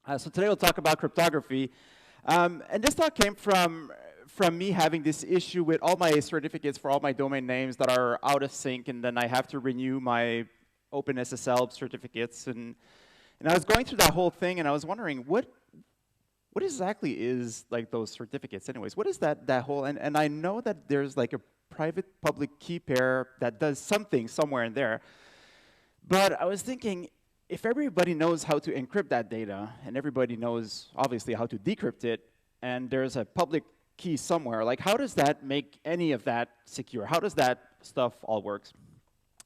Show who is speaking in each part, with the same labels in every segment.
Speaker 1: So today we'll talk about cryptography. And this talk came from me having this issue with all my certificates for all my domain names that are out of sync, and then I have to renew my OpenSSL certificates. And I was going through that whole thing, and I was wondering, what exactly is like those certificates anyways? What is that whole, and I know that there's like a private-public key pair that does something somewhere in there. But I was thinking, if everybody knows how to encrypt that data, and everybody knows, obviously, how to decrypt it, and there's a public key somewhere, like, how does that make any of that secure? How does that stuff all work?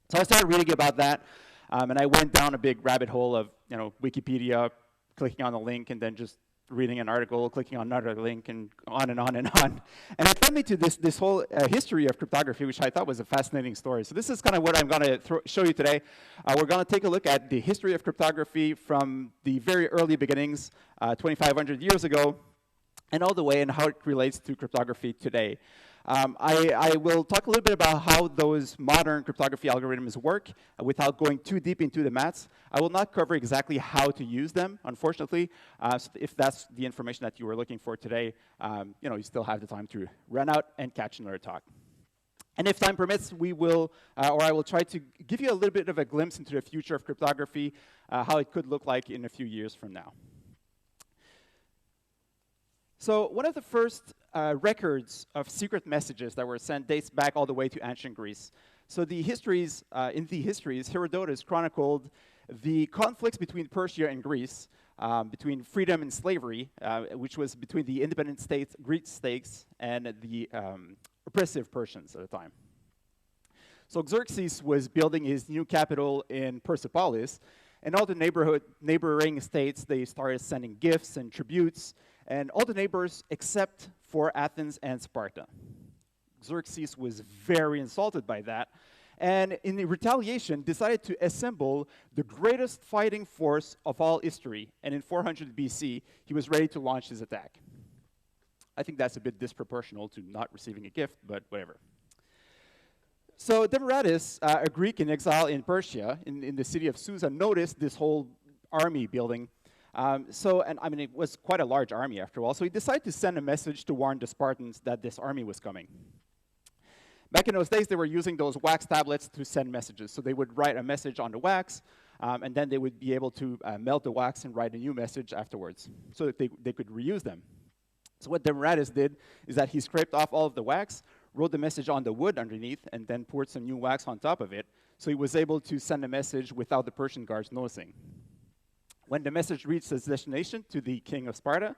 Speaker 1: So I started reading about that, and I went down a big rabbit hole of, Wikipedia, clicking on a link, and then just reading an article, clicking on another link, and on and on and on. And it led me to this whole history of cryptography, which I thought was a fascinating story. So this is kind of what I'm going to show you today. We're going to take a look at the history of cryptography from the very early beginnings, 2,500 years ago, and all the way, and how it relates to cryptography today. I will talk a little bit about how those modern cryptography algorithms work without going too deep into the maths. I will not cover exactly how to use them, unfortunately. So if that's the information that you were looking for today, you still have the time to run out and catch another talk. And if time permits, we will, or I will try to give you a little bit of a glimpse into the future of cryptography, how it could look like in a few years from now. So one of the first records of secret messages that were sent dates back all the way to ancient Greece. So the histories, in the histories, Herodotus chronicled the conflicts between Persia and Greece, between freedom and slavery, which was between the independent states, Greek states, and the oppressive Persians at the time. So Xerxes was building his new capital in Persepolis, and all the neighboring states, they started sending gifts and tributes, and all the neighbors except for Athens and Sparta. Xerxes was very insulted by that, and in retaliation decided to assemble the greatest fighting force of all history, and in 400 BC, he was ready to launch his attack. I think that's a bit disproportional to not receiving a gift, but whatever. So Demaratus, a Greek in exile in Persia, in the city of Susa, noticed this whole army building. It was quite a large army after all, so he decided to send a message to warn the Spartans that this army was coming. Back in those days, they were using those wax tablets to send messages. So they would write a message on the wax, and then they would be able to melt the wax and write a new message afterwards, so that they could reuse them. So what Demaratus did is that he scraped off all of the wax, wrote the message on the wood underneath, and then poured some new wax on top of it, so he was able to send a message without the Persian guards noticing. When the message reached its destination to the king of Sparta,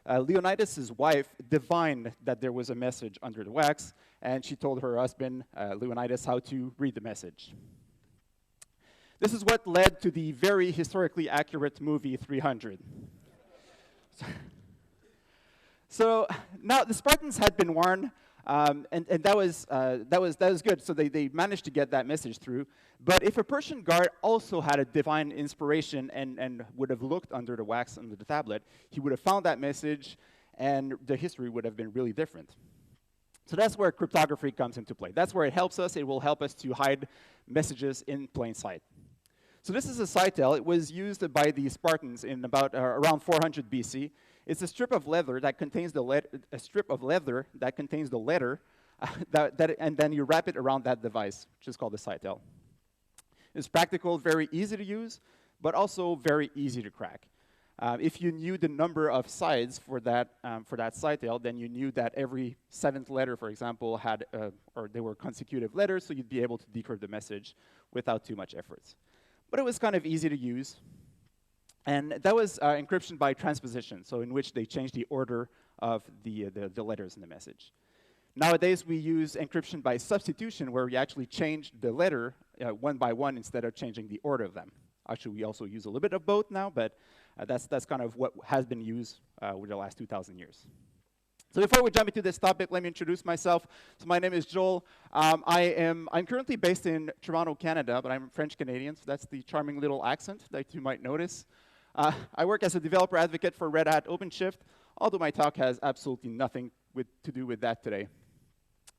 Speaker 1: Leonidas' wife divined that there was a message under the wax, and she told her husband, Leonidas, how to read the message. This is what led to the very historically accurate movie 300. So now the Spartans had been warned, and that was good. So they managed to get that message through. But if a Persian guard also had a divine inspiration and would have looked under the wax under the tablet, he would have found that message, and the history would have been really different. So that's where cryptography comes into play. That's where it helps us. It will help us to hide messages in plain sight. So this is a cytel. It was used by the Spartans in about around 400 BC. It's a strip of leather that contains the letter, and then you wrap it around that device, which is called a cytel. It's practical, very easy to use, but also very easy to crack. If you knew the number of sides for that cytel, then you knew that every seventh letter, for example, had, or they were consecutive letters, so you'd be able to decrypt the message without too much effort. But it was kind of easy to use. And that was encryption by transposition, so in which they changed the order of the letters in the message. Nowadays, we use encryption by substitution, where we actually change the letter one by one instead of changing the order of them. Actually, we also use a little bit of both now, but that's kind of what has been used over the last 2,000 years. So before we jump into this topic, let me introduce myself. So my name is Joel. I'm currently based in Toronto, Canada, but I'm French-Canadian, so that's the charming little accent that you might notice. I work as a developer advocate for Red Hat OpenShift, although my talk has absolutely nothing to do with that today.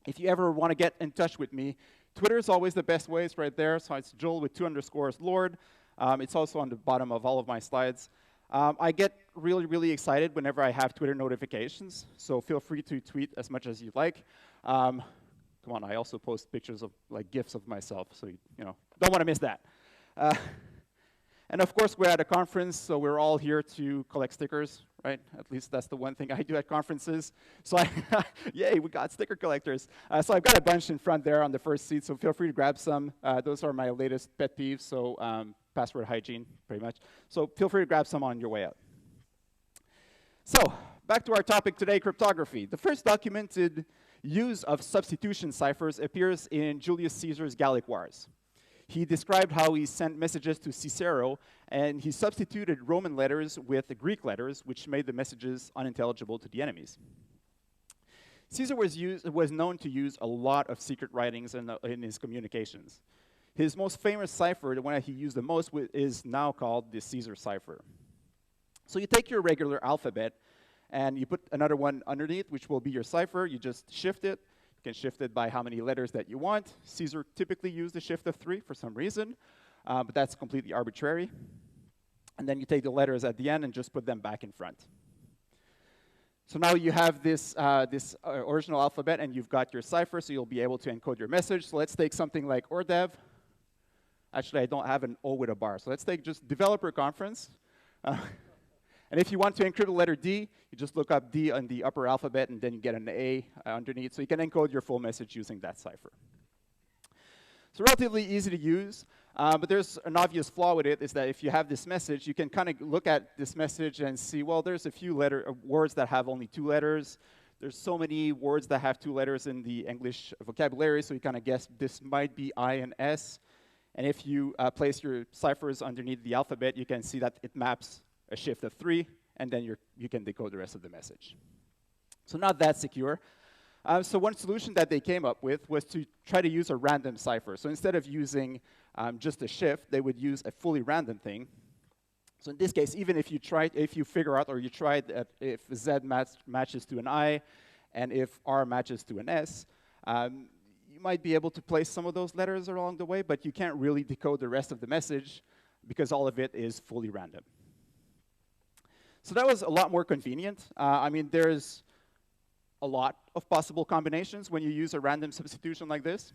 Speaker 1: If you ever want to get in touch with me, Twitter is always the best way. It's right there. So it's Joel with 2 underscores Lord. It's also on the bottom of all of my slides. I get really, really excited whenever I have Twitter notifications, so feel free to tweet as much as you'd like. Come on, I also post pictures of like GIFs of myself, so you know, don't want to miss that. And of course, we're at a conference, so we're all here to collect stickers, right? At least that's the one thing I do at conferences. So yay, we got sticker collectors. So I've got a bunch in front there on the first seat, so feel free to grab some. Those are my latest pet peeves, so password hygiene, pretty much. So feel free to grab some on your way out. So back to our topic today, cryptography. The first documented use of substitution ciphers appears in Julius Caesar's Gallic Wars. He described how he sent messages to Cicero, and he substituted Roman letters with Greek letters, which made the messages unintelligible to the enemies. Caesar was known to use a lot of secret writings in his communications. His most famous cipher, the one that he used the most, is now called the Caesar Cipher. So you take your regular alphabet, and you put another one underneath, which will be your cipher. You just shift it. You can shift it by how many letters that you want. Caesar typically used a shift of 3 for some reason, but that's completely arbitrary. And then you take the letters at the end and just put them back in front. So now you have this original alphabet, and you've got your cipher, so you'll be able to encode your message. So let's take something like Øredev. Actually, I don't have an O with a bar, so let's take just developer conference. And if you want to encrypt the letter D, you just look up D on the upper alphabet, and then you get an A underneath. So you can encode your full message using that cipher. So relatively easy to use, but there's an obvious flaw with it, is that if you have this message, you can kind of look at this message and see, well, there's a few words that have only 2 letters. There's so many words that have 2 letters in the English vocabulary, so you kind of guess this might be I and S. And if you place your ciphers underneath the alphabet, you can see that it maps a shift of 3, and then you can decode the rest of the message. So not that secure. So one solution that they came up with was to try to use a random cipher. So instead of using just a shift, they would use a fully random thing. So in this case, even if you figure out, or you tried that if Z matches to an I, and if R matches to an S, you might be able to place some of those letters along the way, but you can't really decode the rest of the message because all of it is fully random. So that was a lot more convenient. I mean, there's a lot of possible combinations when you use a random substitution like this.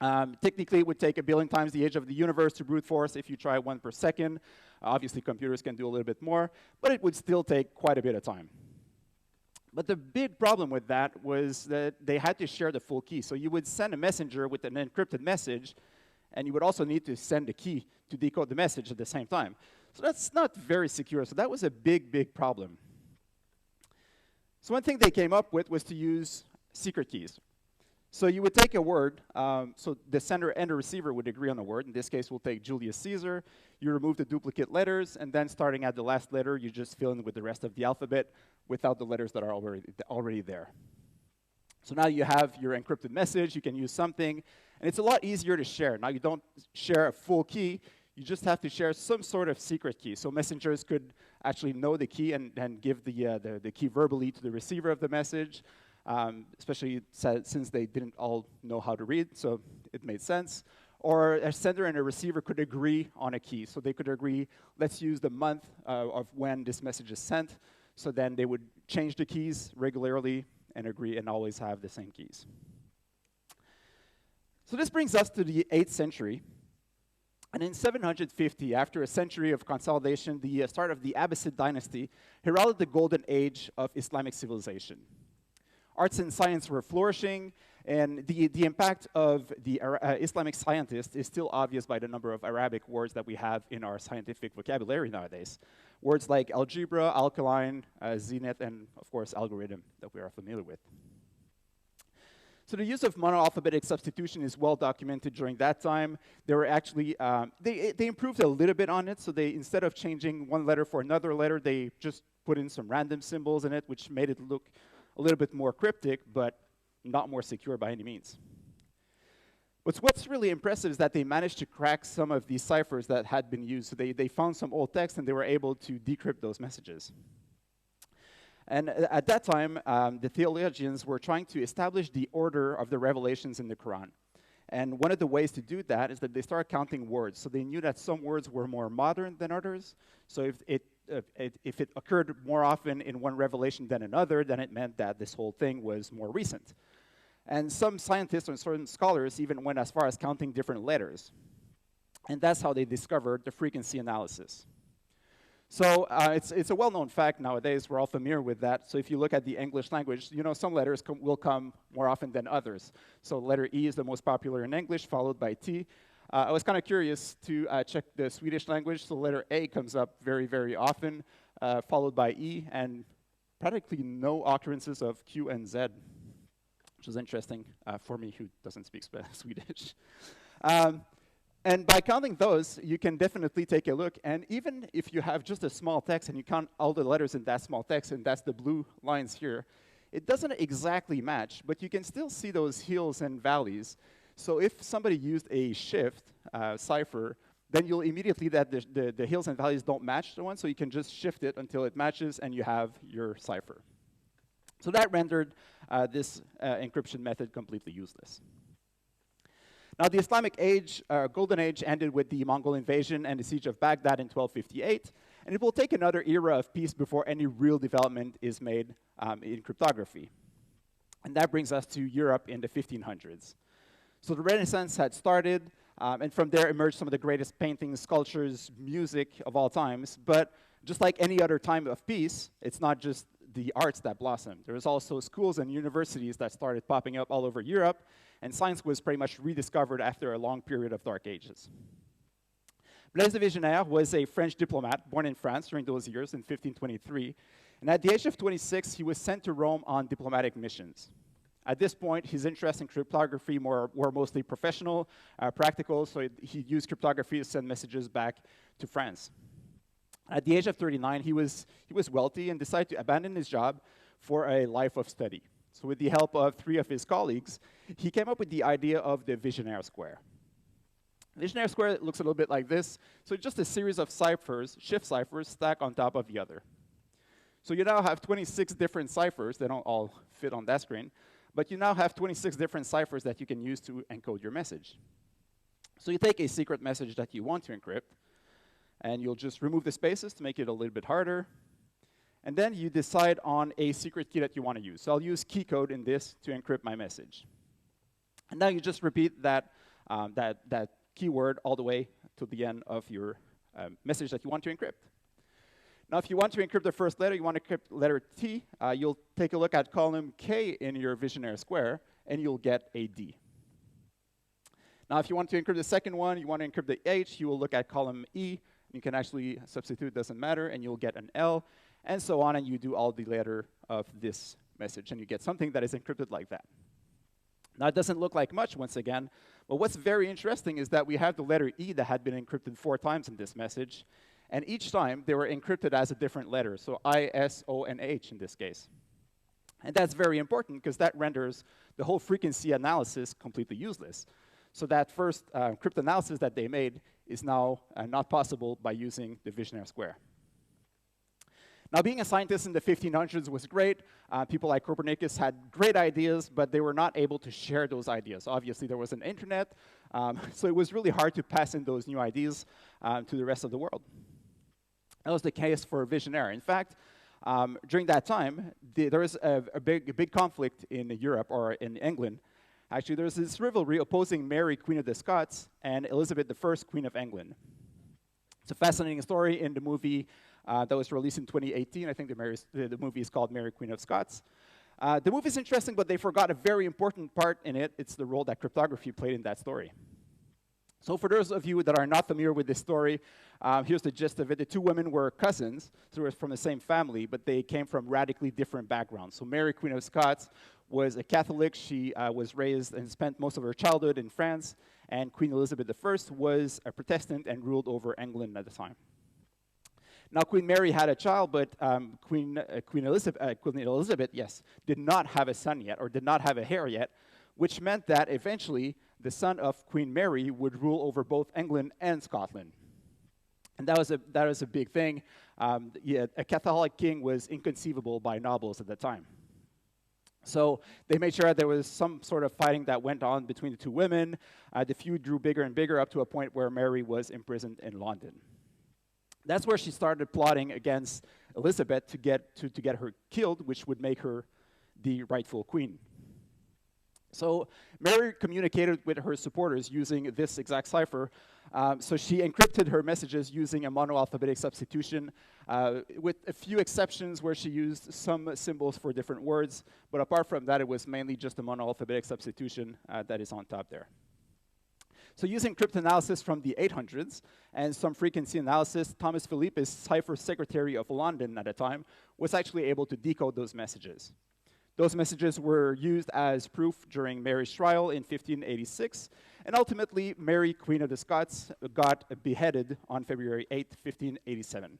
Speaker 1: Technically, it would take 1 billion times the age of the universe to brute force if you try 1 per second. Obviously, computers can do a little bit more, but it would still take quite a bit of time. But the big problem with that was that they had to share the full key. So you would send a messenger with an encrypted message, and you would also need to send a key to decode the message at the same time. So that's not very secure. So that was a big, big problem. So one thing they came up with was to use secret keys. So you would take a word. So the sender and the receiver would agree on a word. In this case, we'll take Julius Caesar. You remove the duplicate letters, and then starting at the last letter, you just fill in with the rest of the alphabet without the letters that are already there. So now you have your encrypted message. You can use something, and it's a lot easier to share. Now you don't share a full key. You just have to share some sort of secret key. So messengers could actually know the key and give the key verbally to the receiver of the message, especially since they didn't all know how to read, so it made sense. Or a sender and a receiver could agree on a key. So they could agree, let's use the month of when this message is sent. So then they would change the keys regularly and agree and always have the same keys. So this brings us to the 8th century. And in 750, after a century of consolidation, the start of the Abbasid dynasty heralded the golden age of Islamic civilization. Arts and science were flourishing, and the impact of the Islamic scientists is still obvious by the number of Arabic words that we have in our scientific vocabulary nowadays. Words like algebra, alkaline, zenith, and of course algorithm that we are familiar with. So the use of monoalphabetic substitution is well documented during that time. They were actually, they improved a little bit on it. So they, instead of changing one letter for another letter, they just put in some random symbols in it, which made it look a little bit more cryptic, but not more secure by any means. But what's really impressive is that they managed to crack some of these ciphers that had been used. So they found some old text, and they were able to decrypt those messages. And at that time, the theologians were trying to establish the order of the revelations in the Quran. And one of the ways to do that is that they started counting words. So they knew that some words were more modern than others. So if it if it occurred more often in one revelation than another, then it meant that this whole thing was more recent. And some scientists and certain scholars even went as far as counting different letters. And that's how they discovered the frequency analysis. So it's a well-known fact nowadays. We're all familiar with that. So if you look at the English language, you know, some letters will come more often than others. So letter E is the most popular in English, followed by T. I was kind of curious to check the Swedish language. So letter A comes up very, very often, followed by E, and practically no occurrences of Q and Z, which is interesting for me who doesn't speak Swedish. And by counting those, you can definitely take a look. And even if you have just a small text and you count all the letters in that small text, and that's the blue lines here, it doesn't exactly match, but you can still see those hills and valleys. So if somebody used a shift cipher, then you'll immediately that the hills and valleys don't match the one, so you can just shift it until it matches, and you have your cipher. So that rendered this encryption method completely useless. Now, the Islamic age, golden age, ended with the Mongol invasion and the siege of Baghdad in 1258, and it will take another era of peace before any real development is made in cryptography. And that brings us to Europe in the 1500s. So the Renaissance had started, and from there emerged some of the greatest paintings, sculptures, music of all times. But just like any other time of peace, it's not just the arts that blossomed. There was also schools and universities that started popping up all over Europe, and science was pretty much rediscovered after a long period of dark ages. Blaise de Visionnaire was a French diplomat born in France during those years in 1523, and at the age of 26, he was sent to Rome on diplomatic missions. At this point, his interests in cryptography were mostly professional, practical, so he used cryptography to send messages back to France. At the age of 39, he was wealthy and decided to abandon his job for a life of study. So with the help of 3 of his colleagues, he came up with the idea of the Visionnaire Square. Visionnaire Square looks a little bit like this. So just a series of ciphers, shift ciphers, stacked on top of the other. So you now have 26 different ciphers. They don't all fit on that screen. But you now have 26 different ciphers that you can use to encode your message. So you take a secret message that you want to encrypt, and you'll just remove the spaces to make it a little bit harder. And then you decide on a secret key that you want to use. So I'll use key code in this to encrypt my message. And now you just repeat that keyword all the way to the end of your message that you want to encrypt. Now, if you want to encrypt the first letter, you want to encrypt letter T, you'll take a look at column K in your Visionnaire Square, and you'll get a D. Now, if you want to encrypt the second one, you want to encrypt the H, you will look at column E. You can actually substitute, doesn't matter, and you'll get an L, and so on, and you do all the letter of this message, and you get something that is encrypted like that. Now, it doesn't look like much, once again, but what's very interesting is that we have the letter E that had been encrypted 4 times in this message, and each time they were encrypted as a different letter, so I, S, O, and H in this case. And that's very important because that renders the whole frequency analysis completely useless. So that first cryptanalysis that they made is now not possible by using the Visionnaire Square. Now, being a scientist in the 1500s was great. People like Copernicus had great ideas, but they were not able to share those ideas. Obviously, there was an internet, so it was really hard to pass in those new ideas to the rest of the world. That was the case for Visionnaire. In fact, during that time, there was a big conflict in Europe, or in England. Actually, there was this rivalry opposing Mary, Queen of the Scots, and Elizabeth I, Queen of England. It's a fascinating story in the movie that was released in 2018. I think the movie is called Mary, Queen of Scots. The movie is interesting, but they forgot a very important part in it. It's the role that cryptography played in that story. So for those of you that are not familiar with this story, here's the gist of it. The 2 women were cousins, so they were from the same family, but they came from radically different backgrounds. So Mary, Queen of Scots, was a Catholic. She was raised and spent most of her childhood in France, and Queen Elizabeth I was a Protestant and ruled over England at the time. Now, Queen Mary had a child, but Queen Elizabeth, yes, did not have a son yet, or did not have a heir yet, which meant that eventually the son of Queen Mary would rule over both England and Scotland. And that was a big thing. A Catholic king was inconceivable by nobles at the time. So they made sure there was some sort of fighting that went on between the 2 women. The feud grew bigger and bigger up to a point where Mary was imprisoned in London. That's where she started plotting against Elizabeth to get her killed, which would make her the rightful queen. So Mary communicated with her supporters using this exact cipher. So she encrypted her messages using a monoalphabetic substitution, with a few exceptions where she used some symbols for different words. But apart from that, it was mainly just a monoalphabetic substitution that is on top there. So using cryptanalysis from the 800s and some frequency analysis, Thomas Philippus, cipher secretary of London at the time, was actually able to decode those messages. Those messages were used as proof during Mary's trial in 1586, and ultimately, Mary, Queen of the Scots, got beheaded on February 8, 1587.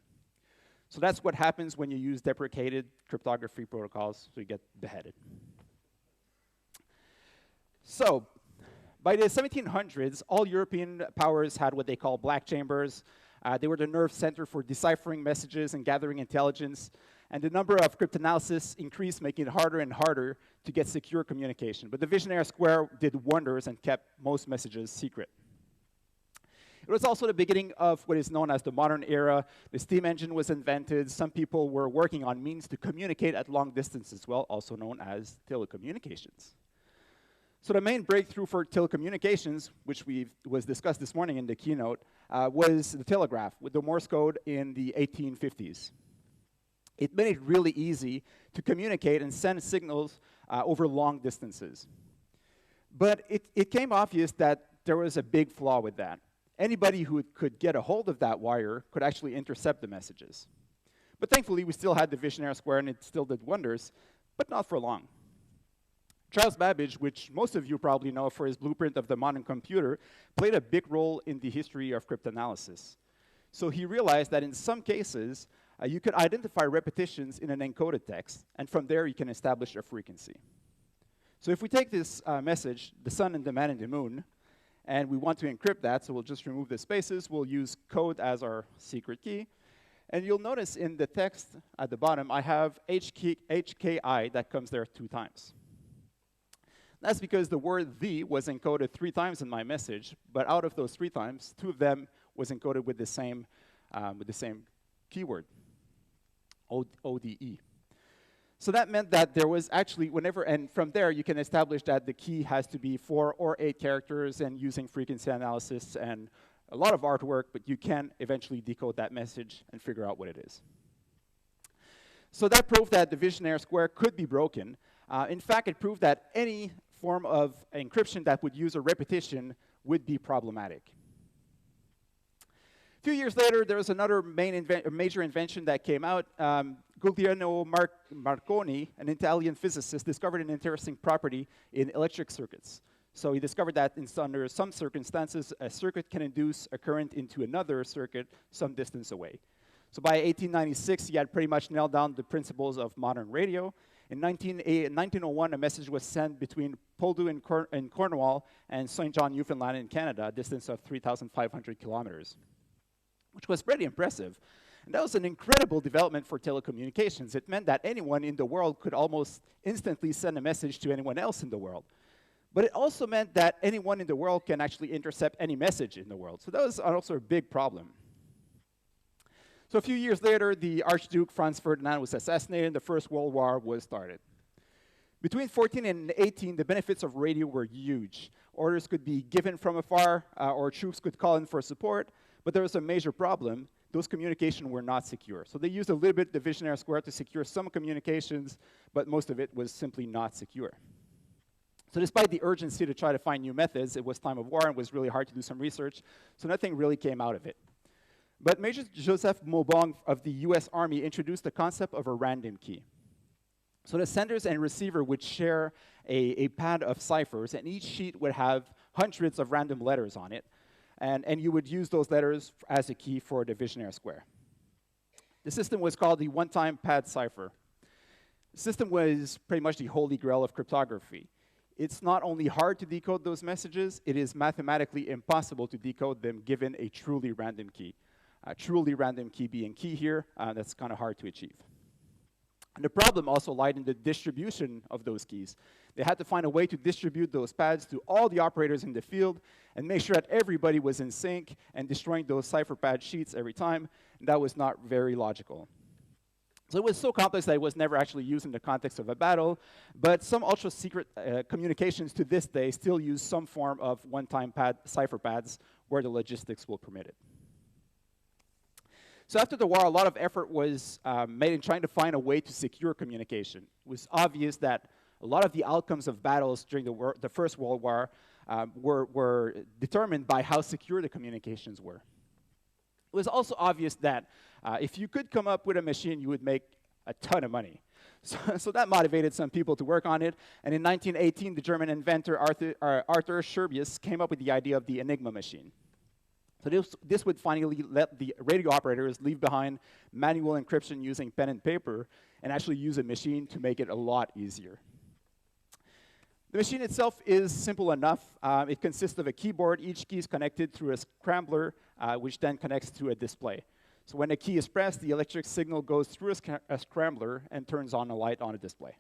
Speaker 1: So that's what happens when you use deprecated cryptography protocols, so you get beheaded. So, by the 1700s, all European powers had what they call black chambers. They were the nerve center for deciphering messages and gathering intelligence. And the number of cryptanalysis increased, making it harder and harder to get secure communication. But the Visionnaire Square did wonders and kept most messages secret. It was also the beginning of what is known as the modern era. The steam engine was invented. Some people were working on means to communicate at long distance as well, also known as telecommunications. So the main breakthrough for telecommunications, which was discussed this morning in the keynote, was the telegraph with the Morse code in the 1850s. It made it really easy to communicate and send signals over long distances. But it came obvious that there was a big flaw with that. Anybody who could get a hold of that wire could actually intercept the messages. But thankfully, we still had the Visionnaire Square, and it still did wonders, but not for long. Charles Babbage, which most of you probably know for his blueprint of the modern computer, played a big role in the history of cryptanalysis. So he realized that in some cases, you could identify repetitions in an encoded text, and from there you can establish a frequency. So if we take this message, the sun and the man and the moon, and we want to encrypt that, so we'll just remove the spaces, we'll use code as our secret key, and you'll notice in the text at the bottom, I have HKI that comes there 2 times. That's because the word "the" was encoded 3 times in my message, but out of those 3 times, 2 of them was encoded with the same keyword, ODE. So that meant that there was actually, and from there you can establish that the key has to be 4 or 8 characters, and using frequency analysis and a lot of artwork, but you can eventually decode that message and figure out what it is. So that proved that the Visionnaire Square could be broken. In fact, it proved that any form of encryption that would use a repetition would be problematic. A few years later, there was another major invention that came out. Guglielmo Marconi, an Italian physicist, discovered an interesting property in electric circuits. So he discovered that under some circumstances, a circuit can induce a current into another circuit some distance away. So by 1896, he had pretty much nailed down the principles of modern radio. In 1901, a message was sent between Poldhu in Cornwall and St. John, Newfoundland in Canada, a distance of 3,500 kilometers, which was pretty impressive. And that was an incredible development for telecommunications. It meant that anyone in the world could almost instantly send a message to anyone else in the world. But it also meant that anyone in the world can actually intercept any message in the world. So that was also a big problem. So a few years later, the Archduke Franz Ferdinand was assassinated, and the First World War was started. Between 14 and 18, the benefits of radio were huge. Orders could be given from afar, or troops could call in for support, but there was a major problem. Those communications were not secure. So they used a little bit the Visionnaire Square to secure some communications, but most of it was simply not secure. So despite the urgency to try to find new methods, it was time of war and it was really hard to do some research, so nothing really came out of it. But Major Joseph Maubong of the US Army introduced the concept of a random key. So the senders and receiver would share a pad of ciphers, and each sheet would have hundreds of random letters on it, and you would use those letters as a key for the Visionnaire Square. The system was called the one-time pad cipher. The system was pretty much the holy grail of cryptography. It's not only hard to decode those messages, it is mathematically impossible to decode them given a truly random key. A truly random key being key here, that's kind of hard to achieve. And the problem also lied in the distribution of those keys. They had to find a way to distribute those pads to all the operators in the field and make sure that everybody was in sync and destroying those cipher pad sheets every time. And that was not very logical. So it was so complex that it was never actually used in the context of a battle, but some ultra-secret communications to this day still use some form of one-time cipher pads where the logistics will permit it. So after the war, a lot of effort was made in trying to find a way to secure communication. It was obvious that a lot of the outcomes of battles during the First World War were determined by how secure the communications were. It was also obvious that if you could come up with a machine, you would make a ton of money. So that motivated some people to work on it. And in 1918, the German inventor Arthur Scherbius came up with the idea of the Enigma machine. So this would finally let the radio operators leave behind manual encryption using pen and paper and actually use a machine to make it a lot easier. The machine itself is simple enough. It consists of a keyboard. Each key is connected through a scrambler, which then connects to a display. So when a key is pressed, the electric signal goes through a scrambler and turns on a light on a display.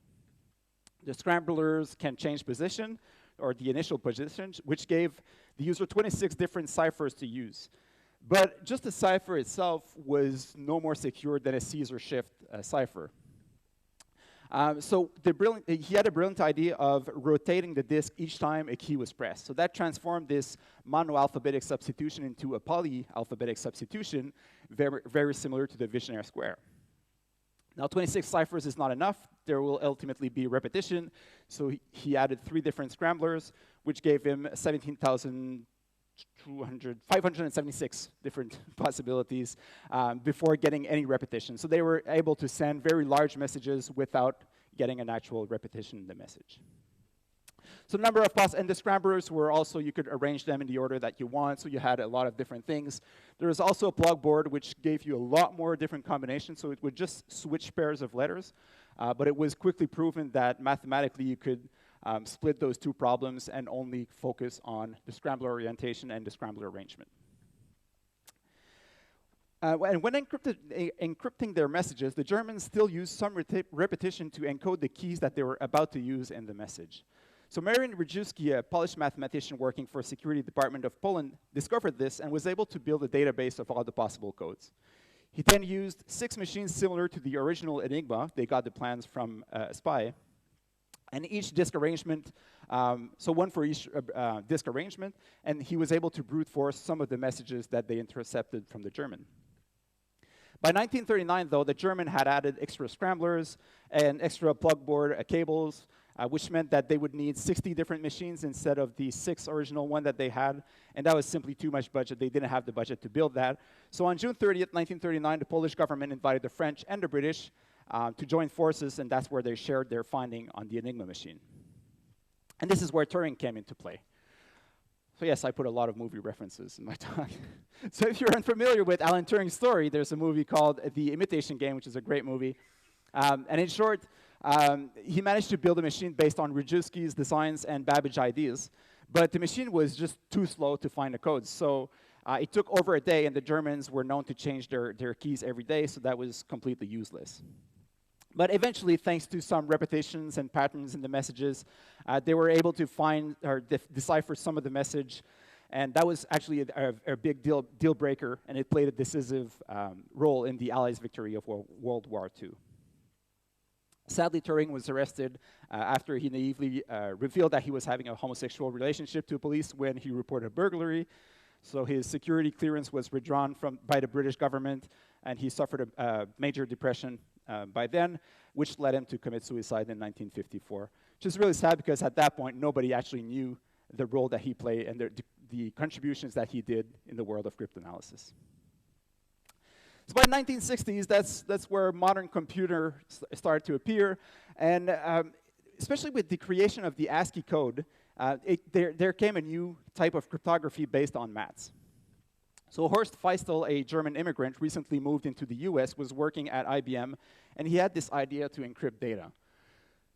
Speaker 1: The scramblers can change position, or the initial position, which gave the user 26 different ciphers to use. But just the cipher itself was no more secure than a Caesar cipher. So he had a brilliant idea of rotating the disk each time a key was pressed. So that transformed this monoalphabetic substitution into a polyalphabetic substitution, very, very similar to the Visionnaire Square. Now, 26 ciphers is not enough. There will ultimately be repetition. So he added 3 different scramblers, which gave him 576 different possibilities before getting any repetition. So they were able to send very large messages without getting an actual repetition in the message. So the number of and the scramblers were also, you could arrange them in the order that you want, so you had a lot of different things. There was also a plug board, which gave you a lot more different combinations, so it would just switch pairs of letters. But it was quickly proven that mathematically you could split those 2 problems and only focus on the scrambler orientation and the scrambler arrangement. And when encrypting their messages, the Germans still used some repetition to encode the keys that they were about to use in the message. So Marian Rejewski, a Polish mathematician working for the Security Department of Poland, discovered this and was able to build a database of all the possible codes. He then used 6 machines similar to the original Enigma. They got the plans from a spy. And each disk arrangement, so one for each disk arrangement, and he was able to brute force some of the messages that they intercepted from the German. By 1939, though, the German had added extra scramblers and extra plug board cables, which meant that they would need 60 different machines instead of the 6 original one that they had, and that was simply too much budget. They didn't have the budget to build that. So on June 30th, 1939, the Polish government invited the French and the British to join forces, and that's where they shared their finding on the Enigma machine. And this is where Turing came into play. So yes, I put a lot of movie references in my talk. So if you're unfamiliar with Alan Turing's story, there's a movie called The Imitation Game, which is a great movie. And in short, he managed to build a machine based on Rejewski's designs and Babbage ideas, but the machine was just too slow to find the codes. So it took over a day, and the Germans were known to change their keys every day, so that was completely useless. But eventually, thanks to some repetitions and patterns in the messages, they were able to find or decipher some of the message, and that was actually a big deal breaker, and it played a decisive role in the Allies' victory of World War II. Sadly, Turing was arrested after he naively revealed that he was having a homosexual relationship to police when he reported a burglary. So his security clearance was withdrawn by the British government, and he suffered a major depression by then, which led him to commit suicide in 1954. Which is really sad because at that point, nobody actually knew the role that he played and the contributions that he did in the world of cryptanalysis. So by the 1960s, that's where modern computers started to appear, and especially with the creation of the ASCII code, there came a new type of cryptography based on maths. So Horst Feistel, a German immigrant, recently moved into the US, was working at IBM, and he had this idea to encrypt data.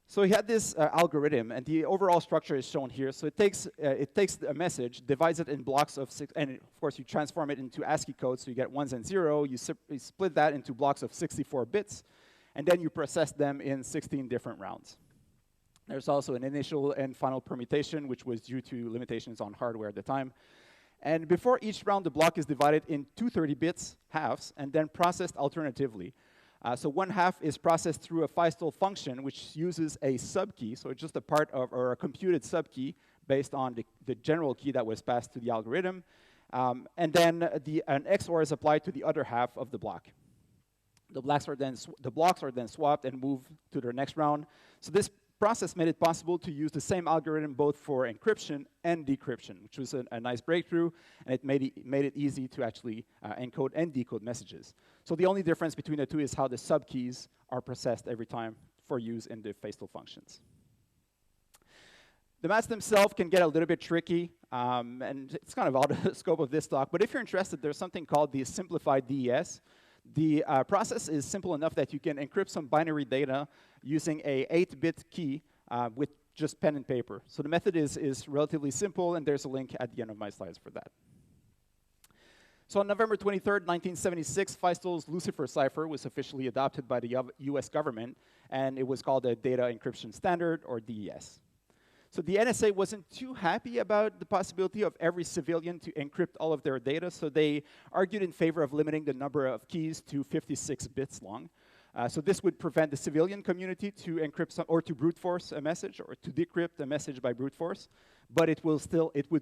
Speaker 1: So he had this algorithm, and the overall structure is shown here. So it takes a message, divides it in blocks of 6, and of course you transform it into ASCII code, so you get 1s and 0. You split that into blocks of 64 bits, and then you process them in 16 different rounds. There's also an initial and final permutation, which was due to limitations on hardware at the time. And before each round, the block is divided in 230 bits halves and then processed alternatively. So one half is processed through a Feistel function, which uses a subkey, so it's just a part of, or a computed subkey based on the general key that was passed to the algorithm. And then an XOR is applied to the other half of the block. The blocks are then swapped and moved to their next round. So this process made it possible to use the same algorithm both for encryption and decryption, which was a nice breakthrough, and it made it easy to actually encode and decode messages. So the only difference between the two is how the subkeys are processed every time for use in the Feistel functions. The maths themselves can get a little bit tricky, and it's kind of out of the scope of this talk, but if you're interested, there's something called the Simplified Des. The process is simple enough that you can encrypt some binary data using a 8-bit key with just pen and paper. So the method is relatively simple, and there's a link at the end of my slides for that. So on November 23rd, 1976, Feistel's Lucifer cipher was officially adopted by the US government, and it was called a Data Encryption Standard, or DES. So the NSA wasn't too happy about the possibility of every civilian to encrypt all of their data, so they argued in favor of limiting the number of keys to 56 bits long. So this would prevent the civilian community to encrypt or to brute force a message, or to decrypt a message by brute force, but it would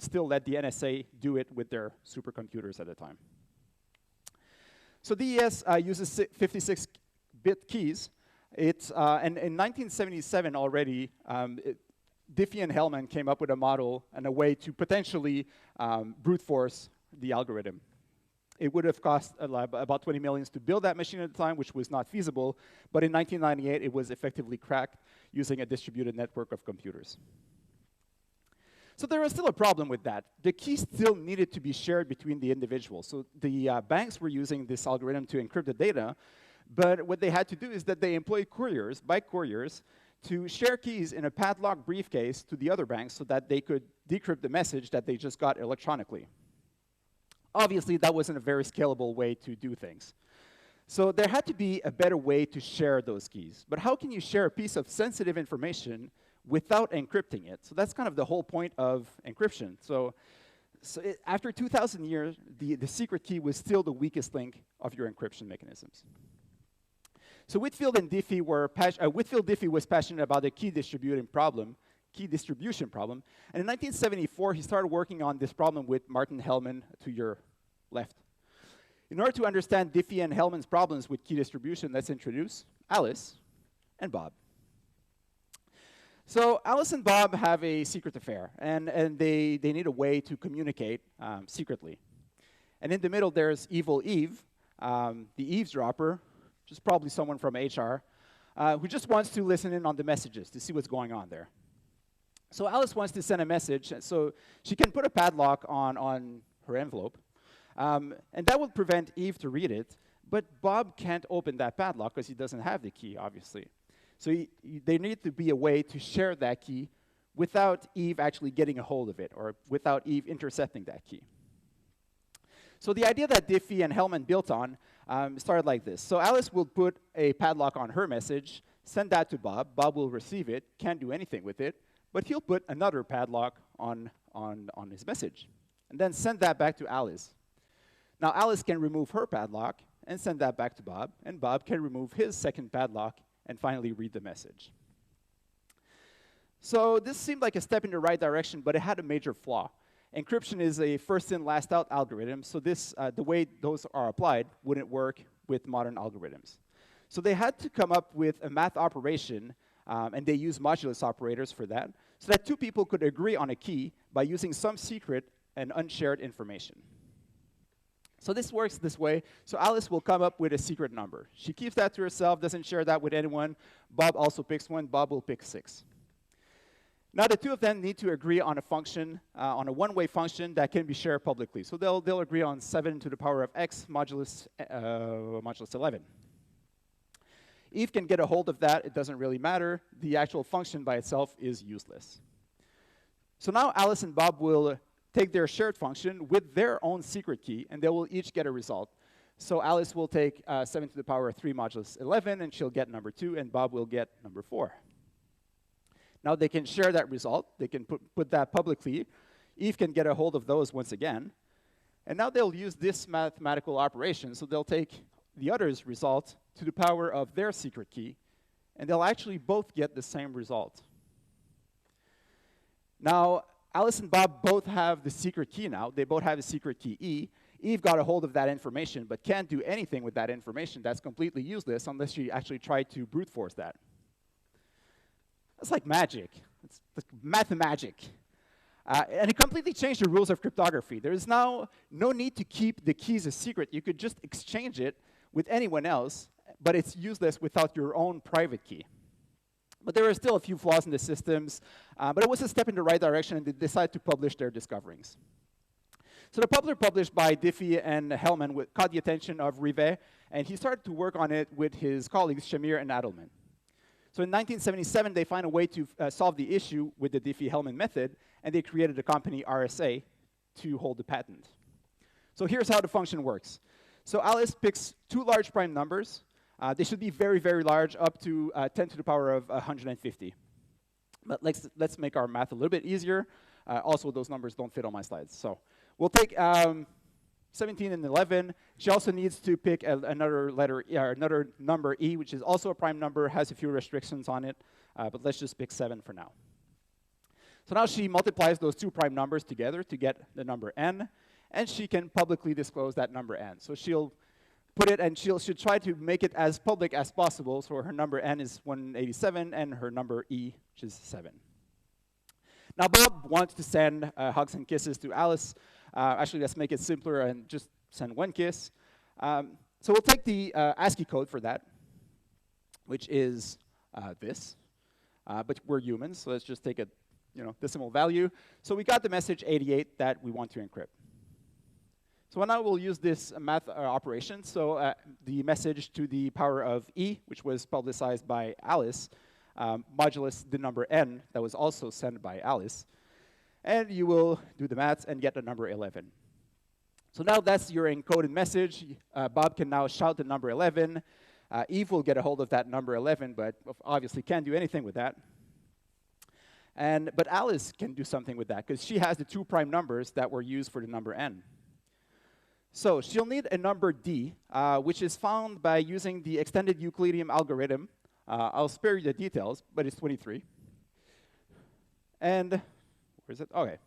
Speaker 1: still let the NSA do it with their supercomputers at the time. So DES uses 56-bit keys. And in 1977 already, Diffie and Hellman came up with a model and a way to potentially brute force the algorithm. It would have cost about 20 million to build that machine at the time, which was not feasible. But in 1998, it was effectively cracked using a distributed network of computers. So there was still a problem with that. The keys still needed to be shared between the individuals. So the banks were using this algorithm to encrypt the data. But what they had to do is that they employed couriers, bike couriers, to share keys in a padlock briefcase to the other banks so that they could decrypt the message that they just got electronically. Obviously, that wasn't a very scalable way to do things. So there had to be a better way to share those keys. But how can you share a piece of sensitive information without encrypting it? So that's kind of the whole point of encryption. So after 2,000 years, the secret key was still the weakest link of your encryption mechanisms. So Whitfield and Diffie Diffie was passionate about the key distribution problem. And in 1974, he started working on this problem with Martin Hellman to your left. In order to understand Diffie and Hellman's problems with key distribution, let's introduce Alice and Bob. So Alice and Bob have a secret affair, and they need a way to communicate secretly. And in the middle, there's evil Eve, the eavesdropper, just probably someone from HR, who just wants to listen in on the messages to see what's going on there. So Alice wants to send a message, so she can put a padlock on her envelope, and that will prevent Eve to read it, but Bob can't open that padlock because he doesn't have the key, obviously. So there needs to be a way to share that key without Eve actually getting a hold of it, or without Eve intercepting that key. So the idea that Diffie and Hellman built on started like this. So Alice will put a padlock on her message, send that to Bob. Bob will receive it, can't do anything with it, but he'll put another padlock on his message, and then send that back to Alice. Now Alice can remove her padlock and send that back to Bob, and Bob can remove his second padlock and finally read the message. So this seemed like a step in the right direction, but it had a major flaw. Encryption is a first-in, last-out algorithm, so the way those are applied wouldn't work with modern algorithms. So they had to come up with a math operation, and they use modulus operators for that, so that two people could agree on a key by using some secret and unshared information. So this works this way. So Alice will come up with a secret number. She keeps that to herself, doesn't share that with anyone. Bob also picks one. Bob will pick 6. Now the two of them need to agree on a function, on a one-way function that can be shared publicly. So they'll agree on 7 to the power of x modulus 11. Eve can get a hold of that. It doesn't really matter. The actual function by itself is useless. So now Alice and Bob will take their shared function with their own secret key, and they will each get a result. So Alice will take 7 to the power of 3 modulus 11, and she'll get number 2, and Bob will get number 4. Now they can share that result. They can put that publicly. Eve can get a hold of those once again. And now they'll use this mathematical operation. So they'll take the other's result to the power of their secret key, and they'll actually both get the same result. Now, Alice and Bob both have the secret key now. They both have the secret key E. Eve got a hold of that information, but can't do anything with that information. That's completely useless unless she actually tried to brute force that. That's like magic. It's like mathemagic. And it completely changed the rules of cryptography. There is now no need to keep the keys a secret. You could just exchange it with anyone else, but it's useless without your own private key. But there are still a few flaws in the systems, but it was a step in the right direction, and they decided to publish their discoveries. So the paper published by Diffie and Hellman caught the attention of Rivet, and he started to work on it with his colleagues Shamir and Adelman. So in 1977, they find a way to solve the issue with the Diffie-Hellman method, and they created a company, RSA, to hold the patent. So here's how the function works. So Alice picks 2 large prime numbers. They should be very, very large, up to 10 to the power of 150. But let's make our math a little bit easier. Also, those numbers don't fit on my slides. So we'll take 17 and 11. She also needs to pick another number, E, which is also a prime number, has a few restrictions on it. But let's just pick 7 for now. So now she multiplies those 2 prime numbers together to get the number n, and she can publicly disclose that number n. So she'll put it, and she'll try to make it as public as possible. So her number n is 187, and her number E, which is 7. Now Bob wants to send hugs and kisses to Alice. Actually, let's make it simpler and just send 1 kiss. So we'll take the ASCII code for that, which is this. But we're humans, so let's just take a decimal value. So we got the message 88 that we want to encrypt. So now we'll use this math operation. So the message to the power of E, which was publicized by Alice, modulus the number n that was also sent by Alice. And you will do the maths and get the number 11. So now that's your encoded message. Bob can now shout the number 11. Eve will get a hold of that number 11, but obviously can't do anything with that. But Alice can do something with that, because she has the 2 prime numbers that were used for the number n. So she'll need a number D, which is found by using the extended Euclidean algorithm. I'll spare you the details, but it's 23. And where is it? Okay.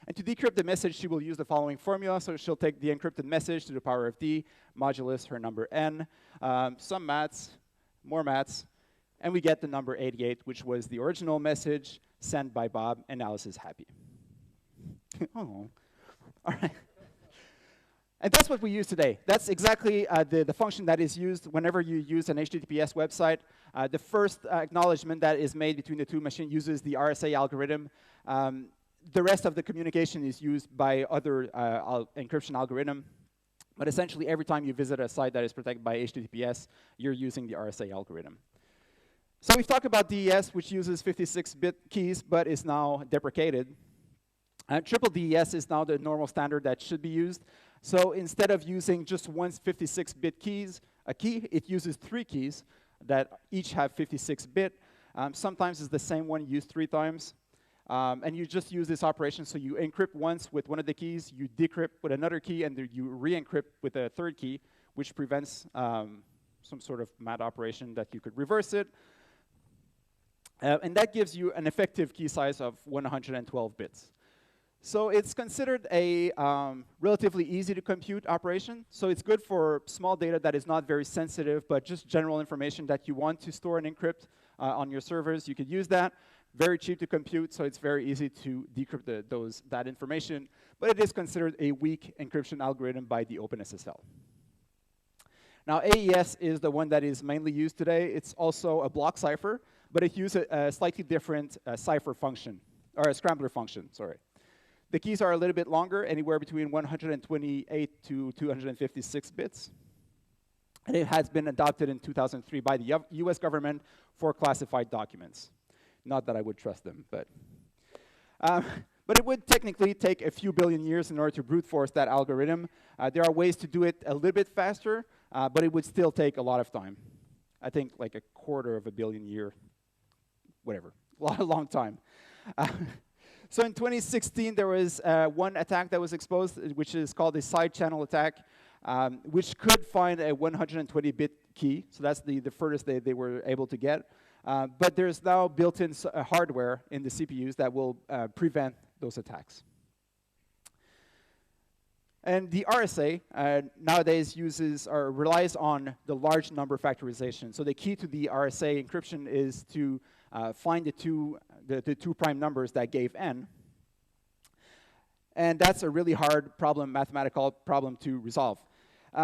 Speaker 1: And to decrypt the message, she will use the following formula. So she'll take the encrypted message to the power of D, modulus her number n, some maths, more maths, and we get the number 88, which was the original message sent by Bob, and Alice is happy. Oh, all right. And that's what we use today. That's exactly the function that is used whenever you use an HTTPS website. The first acknowledgement that is made between the 2 machines uses the RSA algorithm. The rest of the communication is used by other encryption algorithm. But essentially, every time you visit a site that is protected by HTTPS, you're using the RSA algorithm. So we've talked about DES, which uses 56-bit keys, but is now deprecated. Triple DES is now the normal standard that should be used. So instead of using just one 56-bit key, it uses 3 keys that each have 56-bit. Sometimes it's the same one used 3 times. And you just use this operation. So you encrypt once with one of the keys, you decrypt with another key, and you re-encrypt with a 3rd key, which prevents some sort of mad operation that you could reverse it. And that gives you an effective key size of 112 bits. So it's considered a relatively easy to compute operation. So it's good for small data that is not very sensitive, but just general information that you want to store and encrypt on your servers. You could use that. Very cheap to compute, so it's very easy to decrypt that information. But it is considered a weak encryption algorithm by the OpenSSL. Now, AES is the one that is mainly used today. It's also a block cipher, but it uses a slightly different cipher function, or a scrambler function, sorry. The keys are a little bit longer, anywhere between 128 to 256 bits. And it has been adopted in 2003 by the US government for classified documents. Not that I would trust them, but But it would technically take a few billion years in order to brute force that algorithm. There are ways to do it a little bit faster, but it would still take a lot of time. I think like a quarter of a billion year, whatever, a long time. So in 2016, there was one attack that was exposed, which is called a side channel attack, which could find a 120-bit key. So that's the furthest they were able to get. But there's now built-in hardware in the CPUs that will prevent those attacks. And the RSA nowadays relies on the large number factorization. So the key to the RSA encryption is to find the two prime numbers that gave n. And that's a really hard problem, mathematical problem to resolve.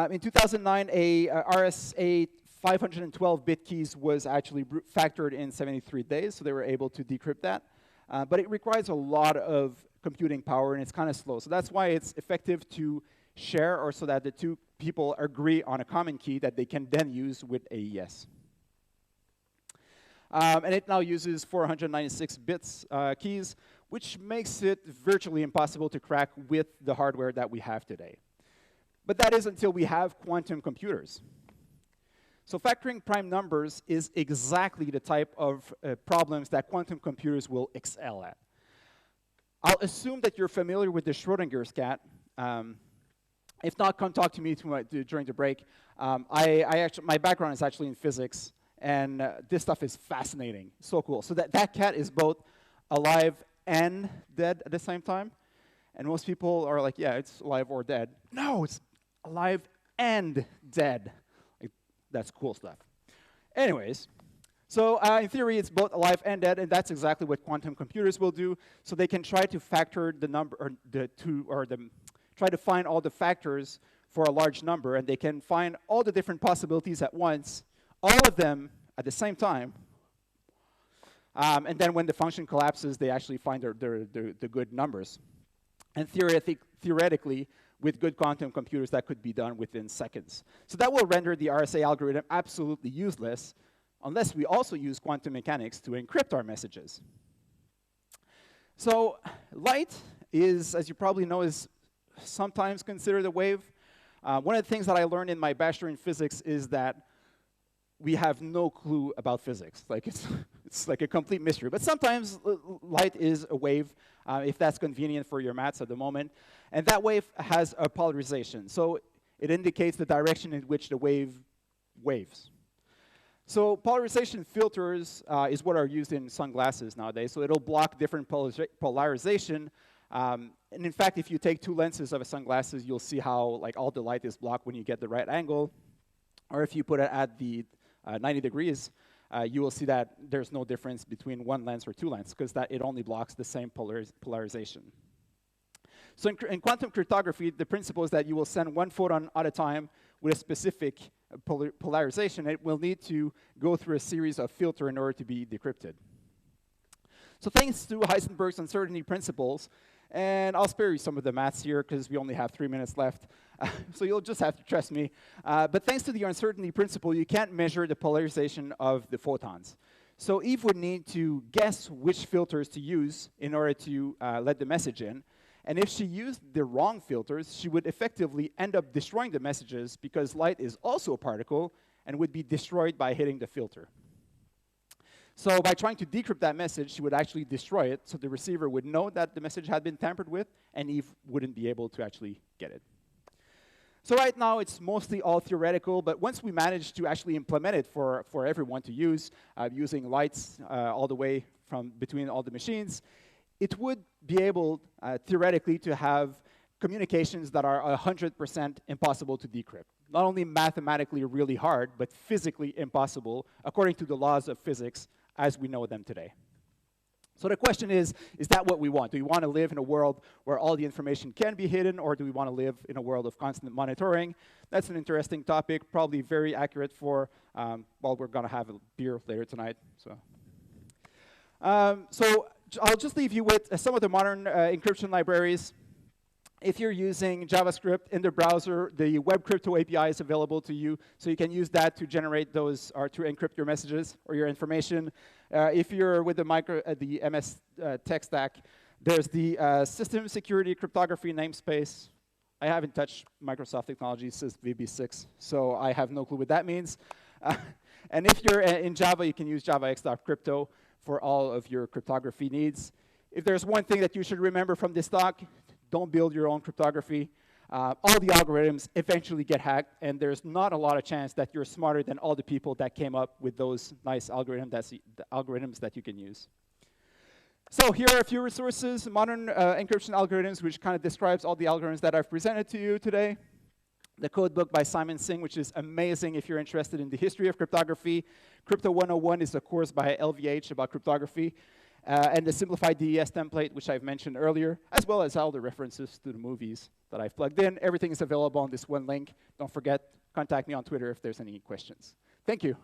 Speaker 1: In 2009, a RSA 512-bit keys was actually factored in 73 days, so they were able to decrypt that. But it requires a lot of computing power, and it's kind of slow. So that's why it's effective to share, or so that the two people agree on a common key that they can then use with AES. And it now uses 496 bits keys, which makes it virtually impossible to crack with the hardware that we have today. But that is until we have quantum computers. So factoring prime numbers is exactly the type of problems that quantum computers will excel at. I'll assume that you're familiar with the Schrodinger cat. If not, come talk to me during the break. My background is actually in physics, and this stuff is fascinating, so cool. So that cat is both alive and dead at the same time. And most people are like, yeah, it's alive or dead. No, it's alive and dead. That's cool stuff. Anyways, so in theory, it's both alive and dead, and that's exactly what quantum computers will do. So they can try to factor the number, or try to find all the factors for a large number, and they can find all the different possibilities at once, all of them at the same time. And then when the function collapses, they actually find the good numbers. And theoretically, with good quantum computers, that could be done within seconds. So that will render the RSA algorithm absolutely useless, unless we also use quantum mechanics to encrypt our messages. So light is, as you probably know, is sometimes considered a wave. One of the things that I learned in my bachelor in physics is that we have no clue about physics. Like it's like a complete mystery. But sometimes light is a wave, if that's convenient for your maths at the moment. And that wave has a polarization. So it indicates the direction in which the wave waves. So polarization filters is what are used in sunglasses nowadays. So it'll block different polarization. And in fact, if you take two lenses of a sunglasses, you'll see how like all the light is blocked when you get the right angle. Or if you put it at the 90 degrees, you will see that there's no difference between one lens or two lenses, because it only blocks the same polarization. So in quantum cryptography, the principle is that you will send one photon at a time with a specific polarization. It will need to go through a series of filters in order to be decrypted. So thanks to Heisenberg's uncertainty principles, and I'll spare you some of the maths here because we only have 3 minutes left, so you'll just have to trust me. But thanks to the uncertainty principle, you can't measure the polarization of the photons. So Eve would need to guess which filters to use in order to let the message in. And if she used the wrong filters, she would effectively end up destroying the messages, because light is also a particle and would be destroyed by hitting the filter. So by trying to decrypt that message, she would actually destroy it, so the receiver would know that the message had been tampered with, and Eve wouldn't be able to actually get it. So right now, it's mostly all theoretical, but once we manage to actually implement it for everyone to use, using lights all the way from between all the machines, it would be able, theoretically, to have communications that are 100% impossible to decrypt. Not only mathematically really hard, but physically impossible, according to the laws of physics as we know them today. So the question is that what we want? Do we want to live in a world where all the information can be hidden, or do we want to live in a world of constant monitoring? That's an interesting topic, probably very accurate for, well, we're going to have a beer later tonight. So I'll just leave you with some of the modern encryption libraries. If you're using JavaScript in the browser, the Web Crypto API is available to you, so you can use that to generate those, or to encrypt your messages or your information. If you're with the MS tech stack, There's the System Security Cryptography namespace. I haven't touched Microsoft technology since VB6, so I have no clue what that means. And if you're in Java, you can use javax.crypto for all of your cryptography needs. If there's one thing that you should remember from this talk, don't build your own cryptography. All the algorithms eventually get hacked, and there's not a lot of chance that you're smarter than all the people that came up with those nice algorithms that you can use. So here are a few resources, modern encryption algorithms, which kind of describes all the algorithms that I've presented to you today. The code book by Simon Singh, which is amazing if you're interested in the history of cryptography. Crypto 101 is a course by LVH about cryptography. And the Simplified Des template, which I've mentioned earlier, as well as all the references to the movies that I've plugged in. Everything is available on this one link. Don't forget, contact me on Twitter if there's any questions. Thank you.